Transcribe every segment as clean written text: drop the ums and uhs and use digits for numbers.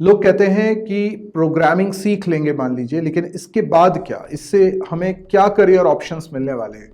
लोग कहते हैं कि प्रोग्रामिंग सीख लेंगे मान लीजिए, लेकिन इसके बाद क्या, इससे हमें क्या करियर ऑप्शंस मिलने वाले हैं।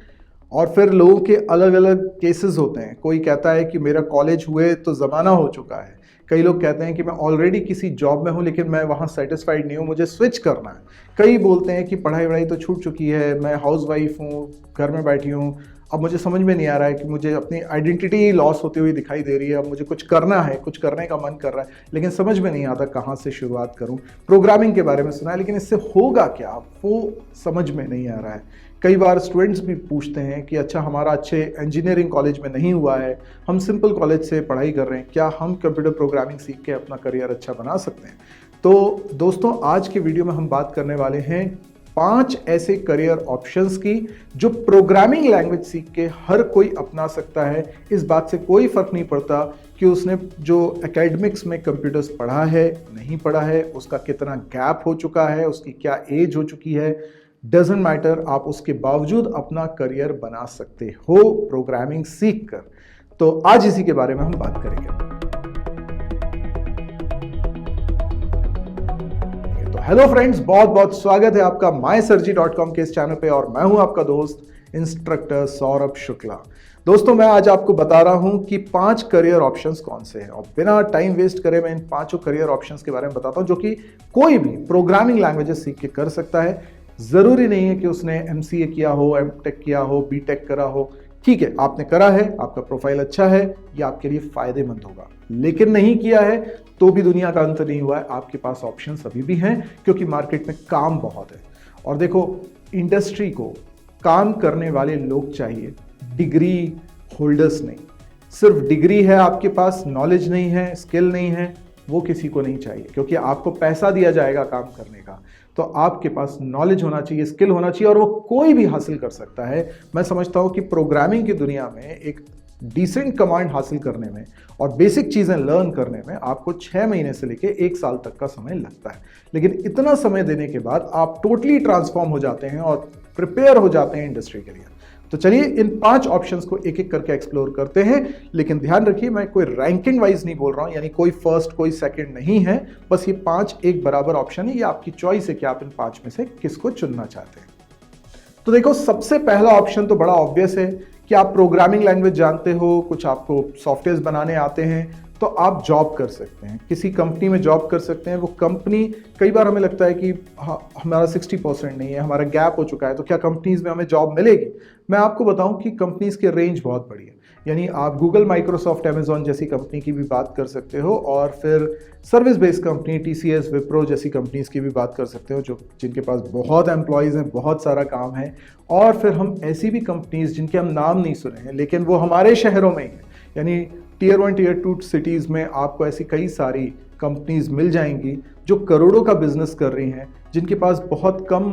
और फिर लोगों के अलग अलग केसेस होते हैं। कोई कहता है कि मेरा कॉलेज हुए तो ज़माना हो चुका है। कई लोग कहते हैं कि मैं ऑलरेडी किसी जॉब में हूँ लेकिन मैं वहाँ सेटिस्फाइड नहीं हूँ, मुझे स्विच करना है। कई बोलते हैं कि पढ़ाई वढ़ाई तो छूट चुकी है, मैं हाउस वाइफ हूँ, घर में बैठी हूँ, अब मुझे समझ में नहीं आ रहा है कि मुझे अपनी आइडेंटिटी लॉस होती हुई दिखाई दे रही है, अब मुझे कुछ करना है, कुछ करने का मन कर रहा है, लेकिन समझ में नहीं आता कहाँ से शुरुआत करूँ। प्रोग्रामिंग के बारे में सुना है लेकिन इससे होगा क्या, वो समझ में नहीं आ रहा है। कई बार स्टूडेंट्स भी पूछते हैं कि अच्छा, हमारा अच्छे इंजीनियरिंग कॉलेज में नहीं हुआ है, हम सिंपल कॉलेज से पढ़ाई कर रहे हैं, क्या हम कंप्यूटर प्रोग्रामिंग सीख के अपना करियर अच्छा बना सकते हैं। तो दोस्तों, आज के वीडियो में हम बात करने वाले हैं 5 ऐसे करियर ऑप्शंस की जो प्रोग्रामिंग लैंग्वेज सीख के हर कोई अपना सकता है। इस बात से कोई फर्क नहीं पड़ता कि उसने जो एकेडमिक्स में कंप्यूटर्स पढ़ा है, नहीं पढ़ा है, उसका कितना गैप हो चुका है, उसकी क्या एज हो चुकी है, डजेंट मैटर। आप उसके बावजूद अपना करियर बना सकते हो प्रोग्रामिंग सीख कर। तो आज इसी के बारे में हम बात करेंगे। हेलो फ्रेंड्स, बहुत बहुत स्वागत है आपका mysurgery.com के इस चैनल पे और मैं हूं आपका दोस्त इंस्ट्रक्टर सौरभ शुक्ला। दोस्तों, मैं आज आपको बता रहा हूं कि 5 करियर ऑप्शंस कौन से हैं और बिना टाइम वेस्ट करे मैं इन 5 करियर ऑप्शंस के बारे में बताता हूं जो कि कोई भी प्रोग्रामिंग लैंग्वेजेस सीख के कर सकता है। जरूरी नहीं है कि उसने MCA किया हो, MTech किया हो, BTech करा हो। ठीक है, आपने करा है, आपका प्रोफाइल अच्छा है, ये आपके लिए फायदेमंद होगा। लेकिन नहीं किया है तो भी दुनिया का अंत नहीं हुआ है, आपके पास ऑप्शंस अभी भी हैं, क्योंकि मार्केट में काम बहुत है। और देखो, इंडस्ट्री को काम करने वाले लोग चाहिए, डिग्री होल्डर्स नहीं। सिर्फ डिग्री है आपके पास, नॉलेज नहीं है, स्किल नहीं है, वो किसी को नहीं चाहिए, क्योंकि आपको पैसा दिया जाएगा काम करने का। तो आपके पास नॉलेज होना चाहिए, स्किल होना चाहिए, और वो कोई भी हासिल कर सकता है। मैं समझता हूं कि प्रोग्रामिंग की दुनिया में एक डिसेंट कमांड हासिल करने में और बेसिक चीजें लर्न करने में आपको 6 महीने से लेकर 1 साल तक का समय लगता है। लेकिन इतना समय देने के बाद आप टोटली ट्रांसफॉर्म हो जाते हैं और प्रिपेयर हो जाते हैं इंडस्ट्री के लिए। तो चलिए इन 5 ऑप्शंस को एक एक करके एक्सप्लोर करते हैं। लेकिन ध्यान रखिए, मैं कोई रैंकिंग वाइज नहीं बोल रहा हूं, यानी कोई फर्स्ट कोई सेकंड नहीं है। बस ये 5 एक बराबर ऑप्शन है, ये आपकी चॉइस है कि आप इन 5 में से किसको चुनना चाहते हैं। तो देखो, सबसे पहला ऑप्शन तो बड़ा ऑब्वियस है कि आप प्रोग्रामिंग लैंग्वेज जानते हो, कुछ आपको सॉफ्टवेयर बनाने आते हैं, तो आप जॉब कर सकते हैं, किसी कंपनी में जॉब कर सकते हैं। वो कंपनी, कई बार हमें लगता है कि हमारा 60% नहीं है, हमारा गैप हो चुका है, तो क्या कंपनीज में हमें जॉब मिलेगी। मैं आपको बताऊं कि कंपनीज के रेंज बहुत बड़ी है। यानी आप गूगल, माइक्रोसॉफ्ट, अमेजॉन जैसी कंपनी की भी बात कर सकते हो, और फिर service based company TCS, Wipro जैसी कंपनीज की भी बात कर सकते हो, जो जिनके पास बहुत एम्प्लॉयज़ हैं, बहुत सारा काम है। और फिर हम ऐसी भी कंपनीज जिनके हम नाम नहीं सुने हैं लेकिन वो हमारे शहरों में ही हैं, यानी Tier 1 Tier 2 सिटीज़ में आपको ऐसी कई सारी कंपनीज मिल जाएंगी जो करोड़ों का बिजनेस कर रही हैं, जिनके पास बहुत कम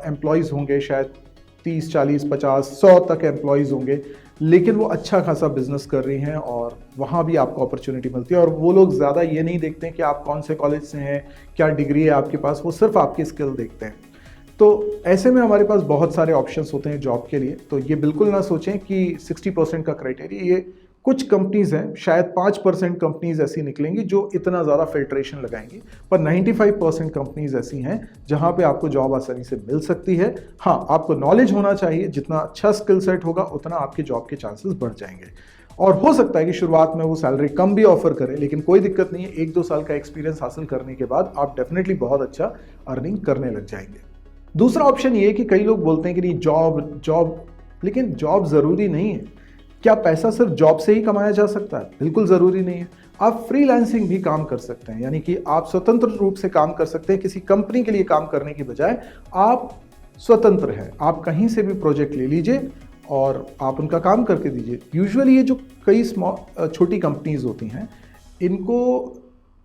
एम्प्लॉयज़ होंगे, शायद 30, 40, 50, 100 तक एम्प्लॉयज़ होंगे, लेकिन वो अच्छा खासा बिजनेस कर रही हैं और वहाँ भी आपको अपॉर्चुनिटी मिलती है। और वो लोग ज़्यादा ये नहीं देखते हैं कि आप कौन से कॉलेज से हैं, क्या डिग्री है आपके पास, वो सिर्फ आपकी स्किल देखते हैं। तो ऐसे में हमारे पास बहुत सारे ऑप्शंस होते हैं जॉब के लिए। तो ये बिल्कुल ना सोचें कि 60% का क्राइटेरिया, ये कुछ कंपनीज हैं, शायद 5% कंपनीज ऐसी निकलेंगी जो इतना ज़्यादा फिल्ट्रेशन लगाएंगी, पर 95% कंपनीज ऐसी हैं जहां पे आपको जॉब आसानी से मिल सकती है। हाँ, आपको नॉलेज होना चाहिए, जितना अच्छा स्किल सेट होगा उतना आपके जॉब के चांसेस बढ़ जाएंगे। और हो सकता है कि शुरुआत में वो सैलरी कम भी ऑफर करे, लेकिन कोई दिक्कत नहीं है, 1-2 साल का एक्सपीरियंस हासिल करने के बाद आप डेफिनेटली बहुत अच्छा अर्निंग करने लग जाएंगे। दूसरा ऑप्शन ये है कि कई लोग बोलते हैं कि नहीं, जॉब जॉब, लेकिन जॉब ज़रूरी नहीं है। क्या पैसा सिर्फ जॉब से ही कमाया जा सकता है? बिल्कुल ज़रूरी नहीं है। आप फ्रीलांसिंग भी काम कर सकते हैं, यानी कि आप स्वतंत्र रूप से काम कर सकते हैं। किसी कंपनी के लिए काम करने की बजाय आप स्वतंत्र हैं, आप कहीं से भी प्रोजेक्ट ले लीजिए और आप उनका काम करके दीजिए। यूजुअली ये जो कई छोटी कंपनीज होती हैं, इनको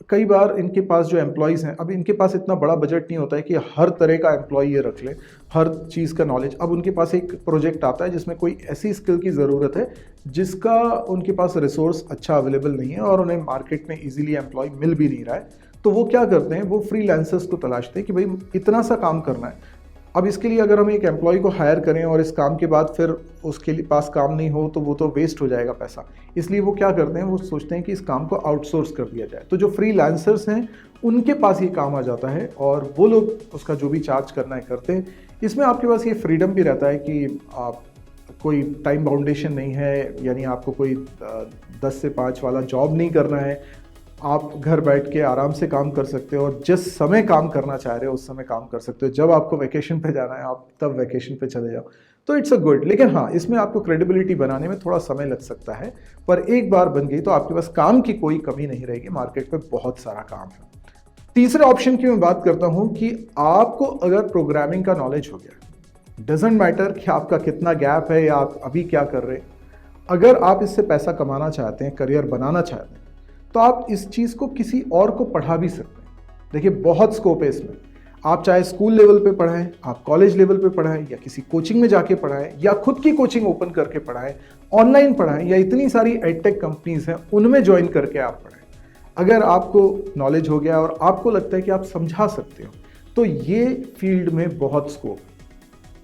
कई बार इनके पास जो एम्प्लॉयज़ हैं, अब इनके पास इतना बड़ा बजट नहीं होता है कि हर तरह का एम्प्लॉय ये रख ले, हर चीज़ का नॉलेज। अब उनके पास एक प्रोजेक्ट आता है जिसमें कोई ऐसी स्किल की ज़रूरत है जिसका उनके पास रिसोर्स अच्छा अवेलेबल नहीं है और उन्हें मार्केट में इजीली एम्प्लॉय मिल भी नहीं रहा है। तो वो क्या करते हैं, वो फ्रीलांसर्स को तलाशते हैं कि भाई इतना सा काम करना है। अब इसके लिए अगर हम एक एम्प्लॉय को हायर करें और इस काम के बाद फिर उसके लिए पास काम नहीं हो, तो वो तो वेस्ट हो जाएगा पैसा। इसलिए वो क्या करते हैं, वो सोचते हैं कि इस काम को आउटसोर्स कर दिया जाए। तो जो फ्रीलांसर्स हैं उनके पास ये काम आ जाता है और वो लोग उसका जो भी चार्ज करना है करते हैं। इसमें आपके पास ये फ्रीडम भी रहता है कि आप कोई टाइम बाउंडेशन नहीं है, यानी आपको कोई 10 से 5 वाला जॉब नहीं करना है। आप घर बैठ के आराम से काम कर सकते हो और जिस समय काम करना चाह रहे हो उस समय काम कर सकते हो। जब आपको वैकेशन पे जाना है आप तब वैकेशन पे चले जाओ, तो इट्स अ गुड। लेकिन हाँ, इसमें आपको क्रेडिबिलिटी बनाने में थोड़ा समय लग सकता है, पर एक बार बन गई तो आपके पास काम की कोई कमी नहीं रहेगी। मार्केट में बहुत सारा काम है। तीसरे ऑप्शन की मैं बात करता हूं कि आपको अगर प्रोग्रामिंग का नॉलेज हो गया, डजेंट मैटर कि आपका कितना गैप है या आप अभी क्या कर रहे हैं, अगर आप इससे पैसा कमाना चाहते हैं, करियर बनाना चाहते हैं, तो आप इस चीज़ को किसी और को पढ़ा भी सकते हैं। देखिए, बहुत स्कोप है इसमें। आप चाहे स्कूल लेवल पे पढ़ाएं, आप कॉलेज लेवल पे पढ़ाएं, या किसी कोचिंग में जाके पढ़ाएं, या खुद की कोचिंग ओपन करके पढ़ाएं, ऑनलाइन पढ़ाएं, या इतनी सारी एडटेक कंपनीज हैं उनमें ज्वाइन करके आप पढ़ाएं। अगर आपको नॉलेज हो गया और आपको लगता है कि आप समझा सकते हो, तो ये फील्ड में बहुत स्कोप है।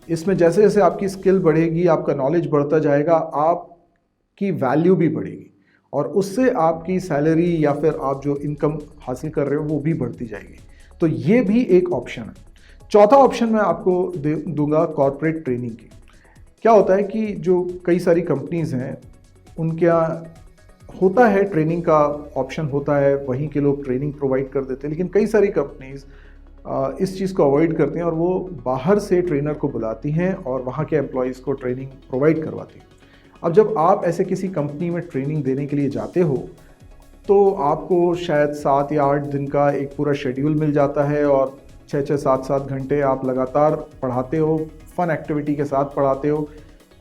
इसमें जैसे जैसे आपकी स्किल बढ़ेगी, आपका नॉलेज बढ़ता जाएगा, आपकी वैल्यू भी बढ़ेगी और उससे आपकी सैलरी या फिर आप जो इनकम हासिल कर रहे हो वो भी बढ़ती जाएगी। तो ये भी एक ऑप्शन है। चौथा ऑप्शन मैं आपको दूंगा कॉर्पोरेट ट्रेनिंग की। क्या होता है कि जो कई सारी कंपनीज हैं उनके यहाँ होता है ट्रेनिंग का ऑप्शन होता है, वहीं के लोग ट्रेनिंग प्रोवाइड कर देते हैं, लेकिन कई सारी कंपनीज इस चीज़ को अवॉइड करती हैं और वो बाहर से ट्रेनर को बुलाती हैं और वहाँ के एम्प्लॉयज़ को ट्रेनिंग प्रोवाइड करवाती हैं। अब जब आप ऐसे किसी कंपनी में ट्रेनिंग देने के लिए जाते हो तो आपको शायद 7 या 8 दिन का एक पूरा शेड्यूल मिल जाता है और 6-6, 7-7 घंटे आप लगातार पढ़ाते हो, फन एक्टिविटी के साथ पढ़ाते हो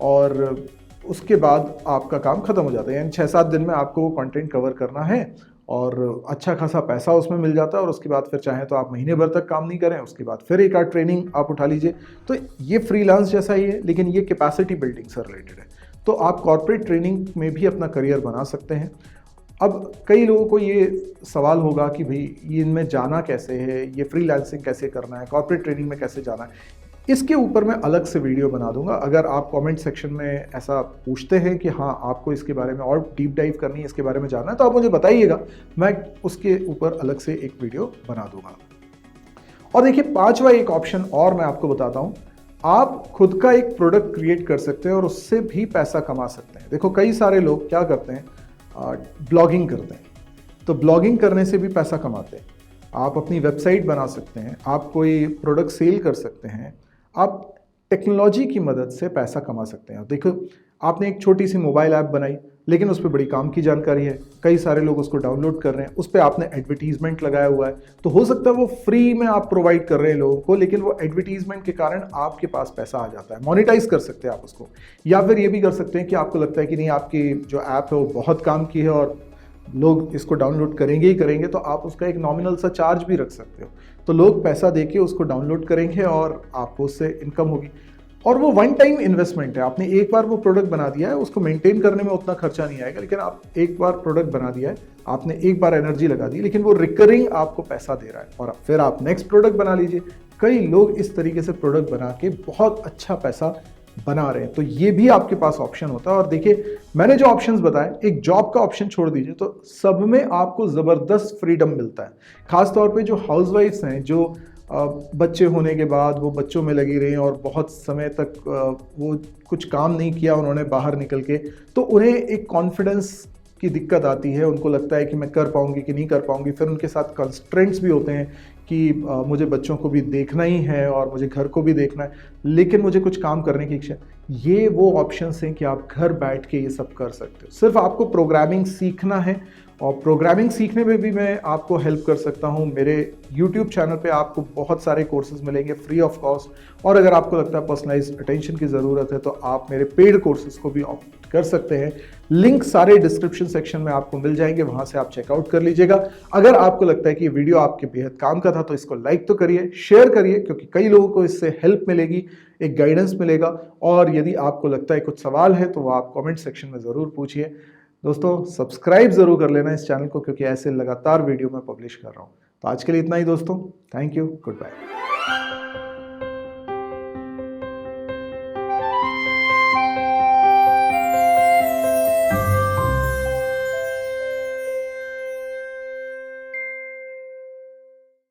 और उसके बाद आपका काम ख़त्म हो जाता है। यानी 6-7 दिन में आपको वो कंटेंट कवर करना है और अच्छा खासा पैसा उसमें मिल जाता है और उसके बाद फिर चाहें तो आप महीने भर तक काम नहीं करें, उसके बाद फिर एक आध ट्रेनिंग आप उठा लीजिए। तो ये फ्रीलांस जैसा ही है, लेकिन ये कैपेसिटी बिल्डिंग से रिलेटेड है। तो आप कॉर्पोरेट ट्रेनिंग में भी अपना करियर बना सकते हैं। अब कई लोगों को ये सवाल होगा कि भाई ये इनमें जाना कैसे है, ये फ्रीलांसिंग कैसे करना है, कॉर्पोरेट ट्रेनिंग में कैसे जाना है। इसके ऊपर मैं अलग से वीडियो बना दूंगा। अगर आप कमेंट सेक्शन में ऐसा पूछते हैं कि हाँ आपको इसके बारे में और डीप डाइव करनी है, इसके बारे में जानना है, तो आप मुझे बताइएगा, मैं उसके ऊपर अलग से एक वीडियो बना दूंगा। और देखिए, पांचवा एक ऑप्शन और मैं आपको बताता हूं। आप खुद का एक प्रोडक्ट क्रिएट कर सकते हैं और उससे भी पैसा कमा सकते हैं। देखो, कई सारे लोग क्या करते हैं, ब्लॉगिंग करते हैं, तो ब्लॉगिंग करने से भी पैसा कमाते हैं। आप अपनी वेबसाइट बना सकते हैं, आप कोई प्रोडक्ट सेल कर सकते हैं, आप टेक्नोलॉजी की मदद से पैसा कमा सकते हैं। देखो, आपने एक छोटी सी मोबाइल ऐप बनाई, लेकिन उस पर बड़ी काम की जानकारी है, कई सारे लोग उसको डाउनलोड कर रहे हैं, उस पर आपने एडवर्टीजमेंट लगाया हुआ है, तो हो सकता है वो फ्री में आप प्रोवाइड कर रहे हैं लोगों को, लेकिन वो एडवर्टीजमेंट के कारण आपके पास पैसा आ जाता है। मोनेटाइज कर सकते हैं आप उसको। या फिर ये भी कर सकते हैं कि आपको लगता है कि नहीं, आपकी जो ऐप है वो बहुत काम की है और लोग इसको डाउनलोड करेंगे ही करेंगे, तो आप उसका एक नॉमिनल सा चार्ज भी रख सकते हो। तो लोग पैसा देके उसको डाउनलोड करेंगे और आपको उससे इनकम होगी। और वो वन टाइम इन्वेस्टमेंट है। आपने एक बार वो प्रोडक्ट बना दिया है, उसको मेंटेन करने में उतना खर्चा नहीं आएगा, लेकिन आप एक बार प्रोडक्ट बना दिया है, आपने एक बार एनर्जी लगा दी, लेकिन वो रिकरिंग आपको पैसा दे रहा है और फिर आप नेक्स्ट प्रोडक्ट बना लीजिए। कई लोग इस तरीके से प्रोडक्ट बना के बहुत अच्छा पैसा बना रहे हैं। तो ये भी आपके पास ऑप्शन होता है। और देखिए, मैंने जो ऑप्शंस बताए, एक जॉब का ऑप्शन छोड़ दीजिए, तो सब में आपको ज़बरदस्त फ्रीडम मिलता है। खासतौर पे जो हाउसवाइफ्स हैं, जो बच्चे होने के बाद वो बच्चों में लगी रही और बहुत समय तक वो कुछ काम नहीं किया उन्होंने बाहर निकल के, तो उन्हें एक कॉन्फिडेंस की दिक्कत आती है। उनको लगता है कि मैं कर पाऊंगी कि नहीं कर पाऊंगी। फिर उनके साथ कंस्ट्रेंट्स भी होते हैं कि मुझे बच्चों को भी देखना ही है और मुझे घर को भी देखना है, लेकिन मुझे कुछ काम करने की इच्छा। ये वो ऑप्शंस हैं कि आप घर बैठ के ये सब कर सकते हो। सिर्फ आपको प्रोग्रामिंग सीखना है और प्रोग्रामिंग सीखने में भी मैं आपको हेल्प कर सकता हूँ। मेरे YouTube चैनल पे आपको बहुत सारे कोर्सेज मिलेंगे फ्री ऑफ कॉस्ट। और अगर आपको लगता है पर्सनलाइज्ड अटेंशन की ज़रूरत है, तो आप मेरे पेड कोर्सेज को भी ऑप्ट कर सकते हैं। लिंक सारे डिस्क्रिप्शन सेक्शन में आपको मिल जाएंगे, वहाँ से आप चेकआउट कर लीजिएगा। अगर आपको लगता है कि ये वीडियो आपके बेहद काम का था, तो इसको लाइक तो करिए, शेयर करिए, क्योंकि कई लोगों को इससे हेल्प मिलेगी, एक गाइडेंस मिलेगा। और यदि आपको लगता है कुछ सवाल है, तो वो आप कमेंट सेक्शन में ज़रूर पूछिए। दोस्तों, सब्सक्राइब ज़रूर कर लेना इस चैनल को, क्योंकि ऐसे लगातार वीडियो मैं पब्लिश कर रहा हूँ। तो आज के लिए इतना ही दोस्तों। Thank you, good bye.